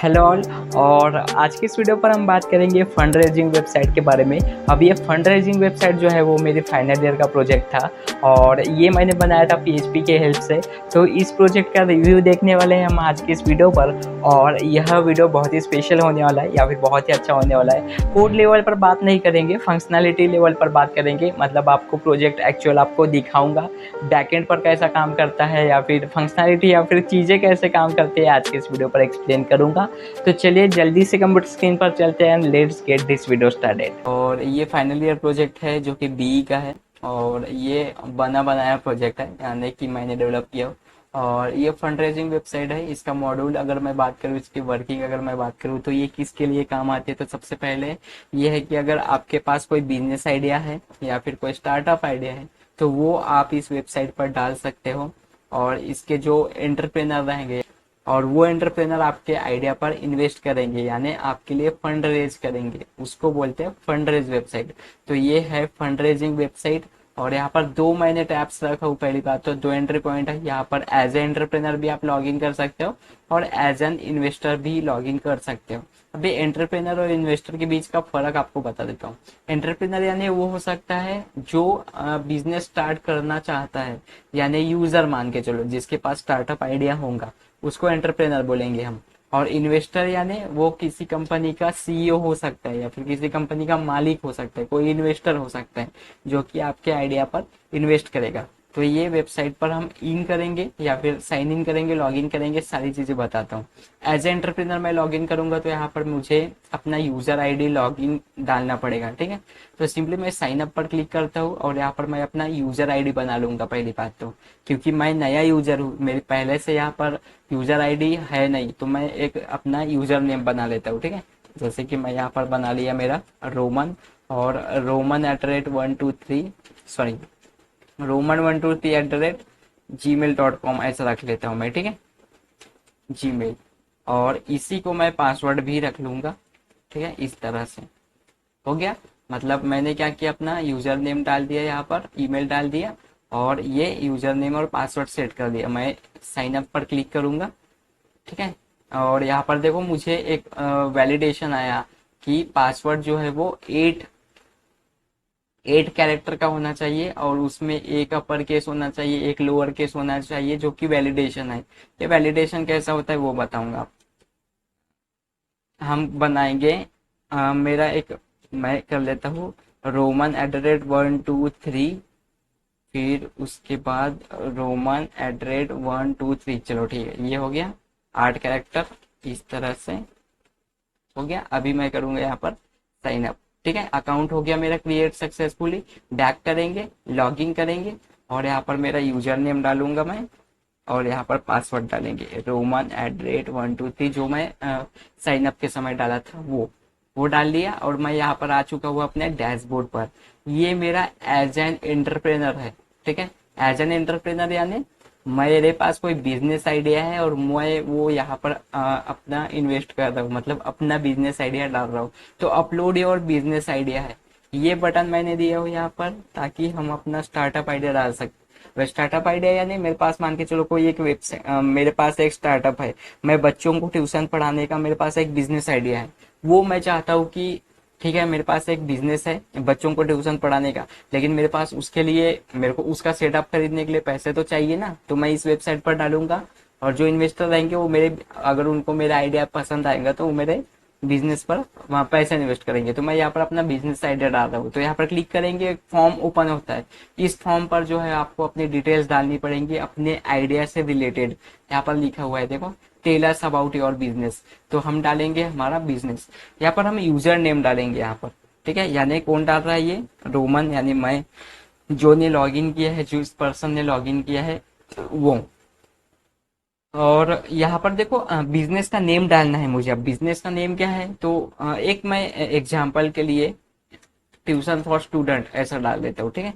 Hello all. और आज की इस वीडियो पर हम बात करेंगे फंड रेजिंग वेबसाइट के बारे में। अब ये फंड रेजिंग वेबसाइट जो है वो मेरे फाइनल ईयर का प्रोजेक्ट था और ये मैंने बनाया था पीएचपी के हेल्प से। तो इस प्रोजेक्ट का रिव्यू देखने वाले हैं हम आज की इस वीडियो पर और यह वीडियो बहुत ही स्पेशल होने वाला है या फिर बहुत ही अच्छा होने वाला है। कोड लेवल पर बात नहीं करेंगे, फंक्शनैलिटी लेवल पर बात करेंगे। मतलब आपको प्रोजेक्ट एक्चुअल आपको दिखाऊंगा बैकएंड पर कैसा काम करता है या फिर फंक्शनैलिटी या फिर चीज़ें कैसे काम करती है, आज के इस वीडियो पर एक्सप्लेन करूंगा। तो चलिए जल्दी से कंप्यूटर स्क्रीन पर चलते हैं, let's get this video started. और ये फाइनल ईयर प्रोजेक्ट है जो कि बीई का है और ये बना बनाया प्रोजेक्ट है, यानी कि मैंने डेवलप किया। और ये फंड रेजिंग वेबसाइट है। इसका मॉड्यूल अगर मैं बात करूँ, इसकी वर्किंग अगर मैं बात करूँ तो ये किसके लिए काम आती है, तो सबसे पहले ये है कि अगर आपके पास कोई बिजनेस आइडिया है या फिर कोई स्टार्टअप आइडिया है तो वो आप इस वेबसाइट पर डाल सकते हो। और इसके जो एंटरप्रेनर रहेंगे और वो एंटरप्रेनर आपके आइडिया पर इन्वेस्ट करेंगे, यानी आपके लिए फंड रेज करेंगे, उसको बोलते हैं फंड रेज वेबसाइट। तो ये है फंड रेजिंग वेबसाइट। और यहाँ पर दो मैंने टैब्स रखा हूँ। पहली बात तो दो एंट्री पॉइंट है, यहाँ पर एज ए एंटरप्रेनर भी आप लॉग इन कर सकते हो और एज एन इन्वेस्टर भी लॉग इन कर सकते हो। अभी एंटरप्रेनर और इन्वेस्टर के बीच का फर्क आपको बता देता हूँ। एंटरप्रेनर यानी वो हो सकता है जो बिजनेस स्टार्ट करना चाहता है, यानी यूजर मान के चलो, जिसके पास स्टार्टअप आइडिया होगा उसको एंटरप्रेनर बोलेंगे हम। और इन्वेस्टर यानी वो किसी कंपनी का सीईओ हो सकता है या फिर किसी कंपनी का मालिक हो सकता है, कोई इन्वेस्टर हो सकता है जो कि आपके आइडिया पर इन्वेस्ट करेगा। तो ये वेबसाइट पर हम इन करेंगे या फिर साइन इन करेंगे, लॉग इन करेंगे, सारी चीजें बताता हूँ। एज ए एंटरप्रेनर मैं लॉग इन करूंगा तो यहाँ पर मुझे अपना यूजर आईडी लॉग इन डालना पड़ेगा, ठीक है। तो सिंपली मैं साइन अप पर क्लिक करता हूँ और यहाँ पर मैं अपना यूजर आईडी बना लूंगा। पहली बात तो क्योंकि मैं नया यूजर हूँ, मेरे पहले से यहाँ पर यूजर आईडी है नहीं, तो मैं एक अपना यूजर नेम बना लेता हूँ, ठीक है। जैसे कि मैं यहाँ पर बना लिया मेरा रोमन, और roman@123 सॉरी roman123@gmail.com ऐसा रख लेता हूँ मैं, ठीक है, जीमेल। और इसी को मैं पासवर्ड भी रख लूंगा, ठीक है, इस तरह से हो गया। मतलब मैंने क्या किया, अपना यूजर नेम डाल दिया, यहाँ पर ईमेल डाल दिया और ये यूजर नेम और पासवर्ड सेट कर दिया। मैं साइन अप पर क्लिक करूंगा, ठीक है। और यहाँ पर देखो मुझे एक वैलिडेशन आया कि पासवर्ड जो है वो 8 कैरेक्टर का होना चाहिए और उसमें एक अपर केस होना चाहिए, एक लोअर केस होना चाहिए, जो कि वैलिडेशन है। ये वैलिडेशन कैसा होता है वो बताऊंगा। हम बनाएंगे मेरा एक, मैं कर लेता हूँ roman@123, फिर उसके बाद roman@123। चलो ठीक है, ये हो गया 8 कैरेक्टर, इस तरह से हो गया। अभी मैं करूंगा यहाँ पर साइन अप, ठीक है। अकाउंट हो गया मेरा क्रिएट सक्सेसफुली। बैक करेंगे, लॉगिन करेंगे और यहाँ पर मेरा यूजर नेम डालूंगा मैं और यहाँ पर पासवर्ड डालेंगे roman@123, जो मैं साइन अप के समय डाला था वो डाल लिया। और मैं यहाँ पर आ चुका हूँ अपने डैशबोर्ड पर। ये मेरा एज एन एंटरप्रेनर है, ठीक है। एज एन एंटरप्रेनर यानी मेरे पास कोई बिजनेस आइडिया है और मैं वो यहाँ पर अपना इन्वेस्ट कर रहा हूँ, मतलब अपना बिजनेस आइडिया डाल रहा हूँ। तो अपलोड योर बिजनेस आइडिया है, ये बटन मैंने दिया हो यहाँ पर ताकि हम अपना स्टार्टअप आइडिया डाल सकते। वह स्टार्टअप आइडिया यानी मेरे पास मान के चलो कोई एक वेबसाइट, मेरे पास एक स्टार्टअप है, मैं बच्चों को ट्यूशन पढ़ाने का मेरे पास एक बिजनेस आइडिया है। वो मैं चाहता हूँ कि ठीक है, मेरे पास एक बिजनेस है बच्चों को ट्यूशन पढ़ाने का, लेकिन मेरे पास उसके लिए मेरे को उसका सेटअप खरीदने के लिए पैसे तो चाहिए ना, तो मैं इस वेबसाइट पर डालूंगा। और जो इन्वेस्टर रहेंगे वो मेरे, अगर उनको मेरा आइडिया पसंद आएगा तो वो मेरे बिजनेस पर वहाँ पैसे इन्वेस्ट करेंगे। तो मैं यहाँ पर अपना बिजनेस आइडिया डाल रहा हूँ, तो यहाँ पर क्लिक करेंगे, एक फॉर्म ओपन होता है। इस फॉर्म पर जो है आपको अपनी डिटेल्स डालनी पड़ेंगी अपने आइडिया से रिलेटेड। यहाँ पर लिखा हुआ है देखो, tell us about your business. तो हम डालेंगे हमारा बिजनेस, यहाँ पर हम यूजर नेम डालेंगे यहाँ पर, ठीक है। यानी कौन डाल रहा है, ये रोमन यानी मैं, जो ने लॉग इन किया है, जो इस पर्सन ने लॉग इन किया है वो। और यहाँ पर देखो बिजनेस का नेम डालना है मुझे। अब बिजनेस का नेम क्या है, तो एक मैं एग्जांपल के लिए ट्यूशन फॉर स्टूडेंट ऐसा डाल देता हूँ, ठीक है,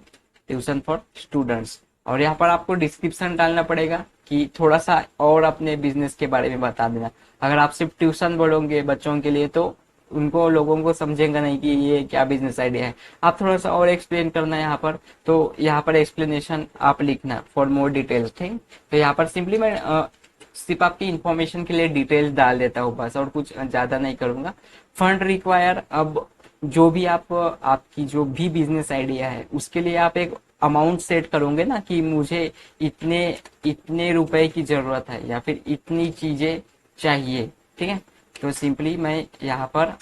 ट्यूशन फॉर स्टूडेंट्स। और यहाँ पर आपको डिस्क्रिप्शन डालना पड़ेगा कि थोड़ा सा और अपने बिजनेस के बारे में बता देना। अगर आप सिर्फ ट्यूशन बोलोगे बच्चों के लिए तो उनको, लोगों को समझेंगे नहीं कि ये क्या बिजनेस आइडिया है। आप थोड़ा सा और एक्सप्लेन करना है यहाँ पर, तो यहाँ पर एक्सप्लेनेशन आप लिखना फॉर मोर डिटेल्स, ठीक है। तो यहाँ पर सिंपली मैं सिर्फ आपकी इंफॉर्मेशन के लिए डिटेल्स डाल देता हूँ बस, और कुछ ज़्यादा नहीं करूँगा। फंड रिक्वायर, अब जो भी आपकी जो भी बिजनेस आइडिया है उसके लिए आप एक अमाउंट सेट करोगे ना कि मुझे इतने इतने रुपए की जरूरत है या फिर इतनी चीजें चाहिए, ठीक है। तो सिंपली मैं यहाँ पर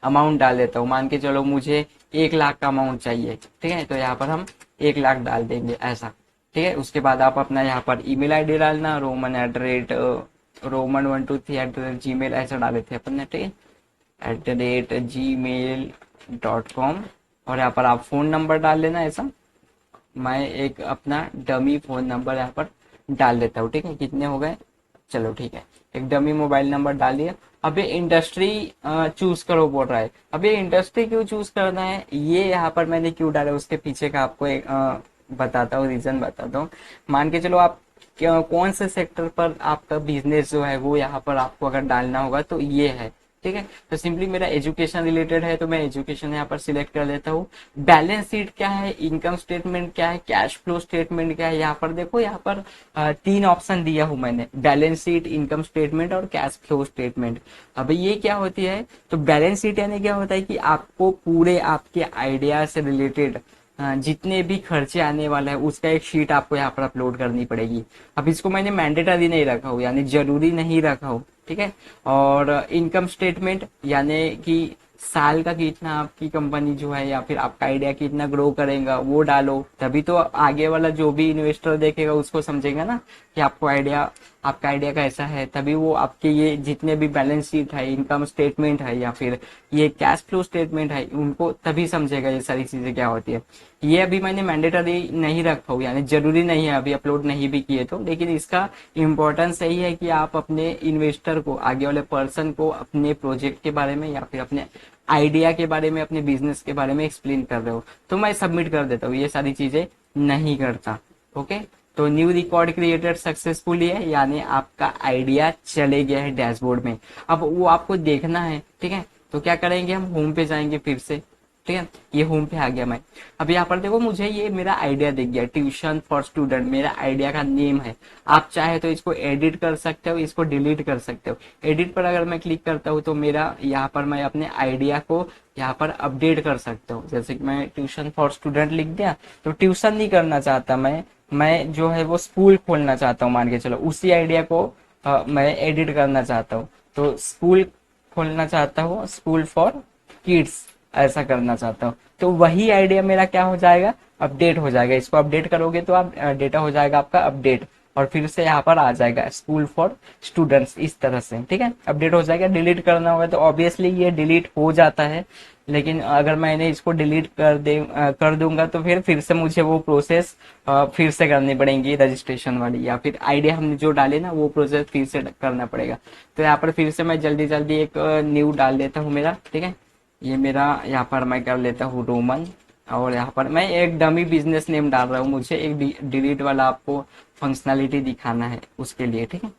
अमाउंट डाल देता हूँ, मान के चलो मुझे 1 लाख का अमाउंट चाहिए, ठीक है। तो यहाँ पर हम 1 लाख डाल देंगे ऐसा, ठीक है। उसके बाद आप अपना यहाँ पर ईमेल आईडी डालना, roman123@gmail ऐसा डाले थे अपन ने, ठीक है, @gmail.com। और यहाँ पर आप फोन नंबर डाल लेना ऐसा। मैं एक अपना डमी फोन नंबर यहाँ पर डाल देता हूँ, ठीक है। कितने हो गए, चलो ठीक है, एक डमी मोबाइल नंबर डाल दिया। अब ये इंडस्ट्री चूज करो बोल रहा है। अब ये इंडस्ट्री क्यों चूज करना है, ये यहाँ पर मैंने क्यों डाला, उसके पीछे का आपको एक बताता हूँ, रीजन बताता हूँ। मान के चलो आप कौन से सेक्टर पर आपका बिजनेस जो है वो यहाँ पर आपको अगर डालना होगा तो ये है, ठीक है। तो सिंपली मेरा एजुकेशन रिलेटेड है तो मैं एजुकेशन यहाँ पर सिलेक्ट कर देता हूँ। बैलेंस शीट क्या है, इनकम स्टेटमेंट क्या है, कैश फ्लो स्टेटमेंट क्या है, यहाँ पर देखो, यहाँ पर 3 ऑप्शन दिया हूँ मैंने, बैलेंस शीट, इनकम स्टेटमेंट और कैश फ्लो स्टेटमेंट। अब ये क्या होती है, तो बैलेंस शीट यानी क्या होता है कि आपको पूरे आपके आइडिया से रिलेटेड जितने भी खर्चे आने वाला है उसका एक शीट आपको यहाँ पर अपलोड करनी पड़ेगी। अब इसको मैंने मैंडेटरी नहीं रखा हूँ, यानी जरूरी नहीं रखा हूँ, ठीक है। और इनकम स्टेटमेंट यानी कि साल का कितना आपकी कंपनी जो है या फिर आपका आइडिया कितना ग्रो करेगा वो डालो, तभी तो आगे वाला जो भी इन्वेस्टर देखेगा उसको समझेगा ना कि आपका आइडिया कैसा है। तभी वो आपके ये जितने भी बैलेंस शीट है, इनकम स्टेटमेंट है या फिर ये कैश फ्लो स्टेटमेंट है, उनको तभी समझेगा ये सारी चीजें क्या होती है। ये अभी मैंने मैंडेटरी नहीं रखा हूँ, यानी जरूरी नहीं है, अभी अपलोड नहीं भी किए तो, लेकिन इसका इम्पोर्टेंस यही है कि आप अपने इन्वेस्टर को, आगे वाले पर्सन को अपने प्रोजेक्ट के बारे में या फिर अपने आइडिया के बारे में, अपने बिजनेस के बारे में एक्सप्लेन कर रहे हो। तो मैं सबमिट कर देता हूँ, ये सारी चीजें नहीं करता, ओके। तो न्यू रिकॉर्ड क्रिएटेड सक्सेसफुली है, यानी आपका आइडिया चले गया है डैशबोर्ड में। अब वो आपको देखना है, ठीक है। तो क्या करेंगे, हम होम पे जाएंगे फिर से, ठीक है। ये होम पे आ गया मैं। अब यहाँ पर देखो, मुझे ये मेरा आइडिया दिख गया, ट्यूशन फॉर स्टूडेंट मेरा आइडिया का नेम है। आप चाहे तो इसको एडिट कर सकते हो, इसको डिलीट कर सकते हो। एडिट पर अगर मैं क्लिक करता हूँ तो मेरा यहाँ पर मैं अपने आइडिया को यहाँ पर अपडेट कर सकता हूँ। जैसे कि मैं ट्यूशन फॉर स्टूडेंट लिख दिया, तो ट्यूशन नहीं करना चाहता मैं जो है वो स्कूल खोलना चाहता हूँ, मान के चलो उसी आइडिया को मैं एडिट करना चाहता हूँ। तो स्कूल खोलना चाहता हूँ, स्कूल फॉर किड्स ऐसा करना चाहता हूँ। तो वही आइडिया मेरा क्या हो जाएगा, अपडेट हो जाएगा। इसको अपडेट करोगे तो आप डेटा हो जाएगा आपका अपडेट, और फिर से यहाँ पर आ जाएगा स्कूल फॉर स्टूडेंट्स, इस तरह से, ठीक है। अपडेट हो जाएगा। डिलीट करना होगा तो ऑब्वियसली ये डिलीट हो जाता है, लेकिन अगर मैंने इसको डिलीट कर दूंगा तो फिर से मुझे वो प्रोसेस फिर से करनी पड़ेगी, रजिस्ट्रेशन वाली, या फिर आइडिया हमने जो डाले ना वो प्रोसेस फिर से करना पड़ेगा। तो यहाँ पर फिर से मैं जल्दी जल्दी एक न्यू डाल देता हूँ मेरा, ठीक है। ये मेरा यहाँ पर मैं कर लेता हूँ रोमन, और यहाँ पर मैं एक डमी बिजनेस नेम डाल रहा हूँ, मुझे एक डिलीट वाला आपको फंक्शनैलिटी दिखाना है उसके लिए, ठीक है।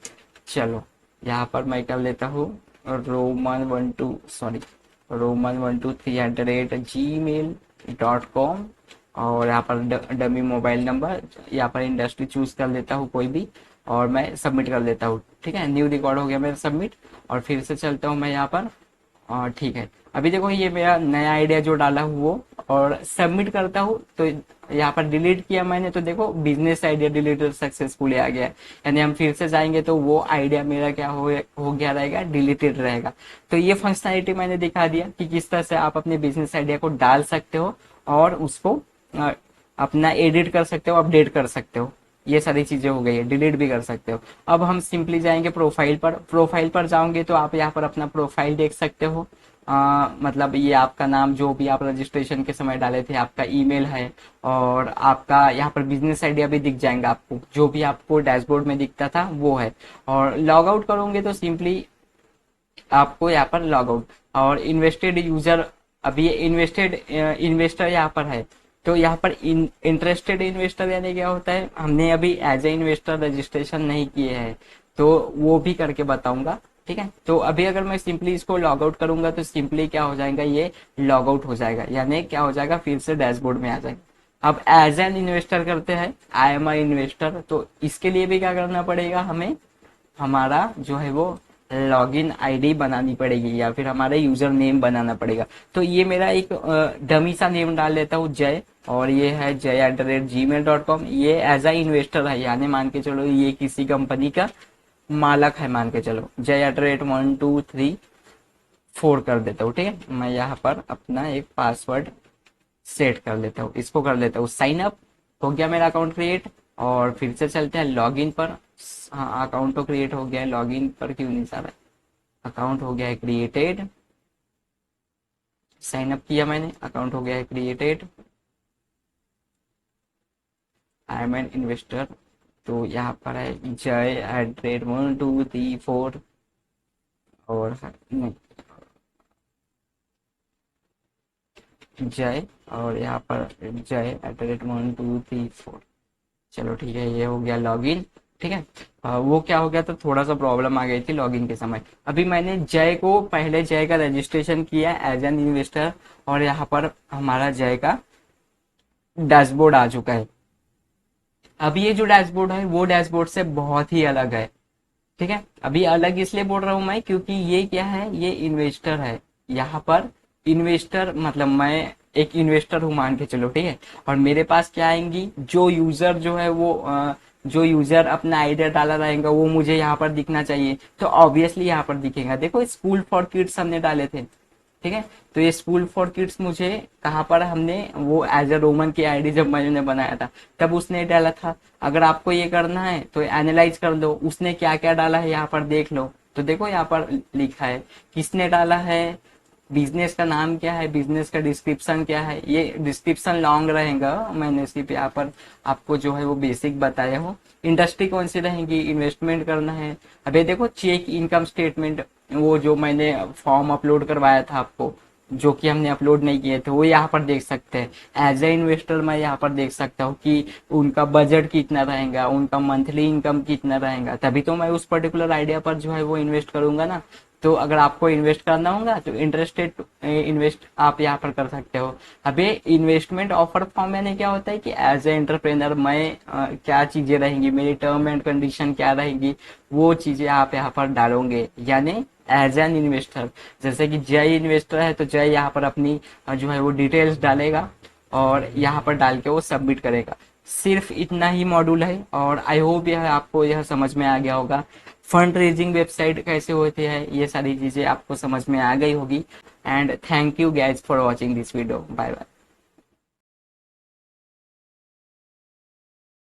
चलो यहाँ पर मैं कर लेता हूँ roman123@gmail.com, और यहाँ पर डमी मोबाइल नंबर, यहाँ पर इंडस्ट्री चूज कर लेता हूँ कोई भी, और मैं सबमिट कर देता हूँ, ठीक है। न्यू रिकॉर्ड हो गया मेरा सबमिट, और फिर से चलता हूँ मैं यहाँ पर, और ठीक है। अभी देखो ये मेरा नया आइडिया जो डाला हूँ वो, और सबमिट करता हूँ तो यहाँ पर डिलीट किया मैंने, तो देखो बिजनेस आइडिया डिलीटेड सक्सेसफुली आ गया है। यानी हम फिर से जाएंगे तो वो आइडिया मेरा क्या हो गया रहेगा, डिलीटेड रहेगा। तो ये फंक्शनैलिटी मैंने दिखा दिया कि किस तरह से आप अपने बिजनेस आइडिया को डाल सकते हो और उसको अपना एडिट कर सकते हो, अपडेट कर सकते हो। ये सारी चीजें हो गई है, डिलीट भी कर सकते हो। अब हम सिंपली जाएंगे प्रोफाइल पर। प्रोफाइल पर जाओगे तो आप यहाँ पर अपना प्रोफाइल देख सकते हो। मतलब ये आपका नाम जो भी आप रजिस्ट्रेशन के समय डाले थे, आपका ईमेल है, और आपका यहाँ पर बिजनेस आइडिया भी दिख जाएगा आपको, जो भी आपको डैशबोर्ड में दिखता था वो है। और लॉग आउट करोगे तो सिंपली आपको यहाँ पर लॉग आउट, और इन्वेस्टेड यूजर, अभी ये इन्वेस्टर यहाँ पर है। तो यहाँ पर इंटरेस्टेड इन्वेस्टर यानी क्या होता है, हमने अभी एज ए इन्वेस्टर रजिस्ट्रेशन नहीं किए हैं, तो वो भी करके बताऊंगा, ठीक है। तो अभी अगर मैं सिंपली इसको लॉग आउट करूंगा तो सिंपली क्या हो जाएगा, ये लॉग आउट हो जाएगा, यानी क्या हो जाएगा, फिर से डैशबोर्ड में आ जाएगा। अब एज एन इन्वेस्टर करते हैं, आई एम आई इन्वेस्टर, तो इसके लिए भी क्या करना पड़ेगा हमें, हमारा जो है वो लॉगिन आईडी बनानी पड़ेगी या फिर हमारा यूजर नेम बनाना पड़ेगा। तो ये मेरा एक डमी सा नेम डाल लेता हूँ जय, और ये है jay@gmail.com। ये एज अ इन्वेस्टर है, यानी मान के चलो ये किसी कंपनी का मालक है, मान के चलो jay@1 2 3 4 कर देता हूँ। ठीक है, मैं यहाँ पर अपना एक पासवर्ड सेट कर लेता हूँ, इसको कर लेता हूँ साइन अप। हो गया मेरा अकाउंट क्रिएट। और फिर से चलते हैं लॉगिन पर। हाँ, अकाउंट तो क्रिएट हो गया है, लॉगिन पर क्यों नहीं सारा। अकाउंट हो गया है क्रिएटेड, साइन अप किया मैंने, अकाउंट हो गया है created. I am an investor, तो यहाँ पर है jay@1 2 3 4। और नहीं, जय, और यहाँ पर jay@1 2 3 4। चलो ठीक है, ये हो गया लॉगिन। ठीक है, वो क्या हो गया था, थोड़ा सा प्रॉब्लम आ गई थी लॉगिन के समय। अभी मैंने जय को पहले जय का रजिस्ट्रेशन किया एज एन इन्वेस्टर, और यहाँ पर हमारा जय का डैशबोर्ड आ चुका है। अब ये जो डैशबोर्ड है वो डैशबोर्ड से बहुत ही अलग है। ठीक है, अभी अलग इसलिए बोल रहा हूँ मैं क्योंकि ये क्या है, ये इन्वेस्टर है। यहाँ पर इन्वेस्टर मतलब मैं एक इन्वेस्टर हूँ मान के चलो। ठीक है, और मेरे पास क्या आएंगी, जो यूजर जो है वो जो यूजर अपना आइडिया डाला रहेगा वो मुझे यहाँ पर दिखना चाहिए। तो ऑब्वियसली यहाँ पर दिखेगा, देखो स्कूल फॉर किड्स हमने डाले थे। ठीक है, तो ये स्कूल फॉर किड्स मुझे कहाँ पर हमने वो एज ए रोमन की आईडी जब मैंने बनाया था तब उसने डाला था। अगर आपको ये करना है तो एनालाइज कर लो उसने क्या क्या डाला है, यहाँ पर देख लो। तो देखो यहाँ पर लिखा है किसने डाला है, बिजनेस का नाम क्या है, बिजनेस का डिस्क्रिप्शन क्या है। ये डिस्क्रिप्शन लॉन्ग रहेगा, मैंने सिर्फ यहाँ पर आपको जो है वो बेसिक बताया हो। इंडस्ट्री कौन सी रहेगी, इन्वेस्टमेंट करना है। अबे देखो चेक इनकम स्टेटमेंट, वो जो मैंने फॉर्म अपलोड करवाया था आपको, जो कि हमने अपलोड नहीं किए थे, वो यहाँ पर देख सकते हैं। एज ए इन्वेस्टर मैं यहाँ पर देख सकता हूँ कि उनका बजट कितना रहेगा, उनका मंथली इनकम कितना रहेगा, तभी तो मैं उस पर्टिकुलर आइडिया पर जो है वो इन्वेस्ट करूंगा ना। तो अगर आपको इन्वेस्ट करना होगा तो इंटरेस्टेड इन्वेस्ट आप यहाँ पर कर सकते हो। अभी इन्वेस्टमेंट ऑफर फॉर्म यानी क्या होता है कि एज ए एंटरप्रेनर मैं क्या चीजें रहेंगी, मेरी टर्म एंड कंडीशन क्या रहेगी, वो चीजें आप यहाँ पर डालोगे। यानी एज एन इन्वेस्टर, जैसे कि जय इन्वेस्टर है तो जय यहाँ पर अपनी जो है वो डिटेल्स डालेगा और यहाँ पर डाल के वो सबमिट करेगा। सिर्फ इतना ही मॉड्यूल है, और आई होप यह आपको यह समझ में आ गया होगा। फंड रेजिंग वेबसाइट कैसे होती है, ये सारी चीजें आपको समझ में आ गई होगी। And thank you guys for watching this video. Bye bye.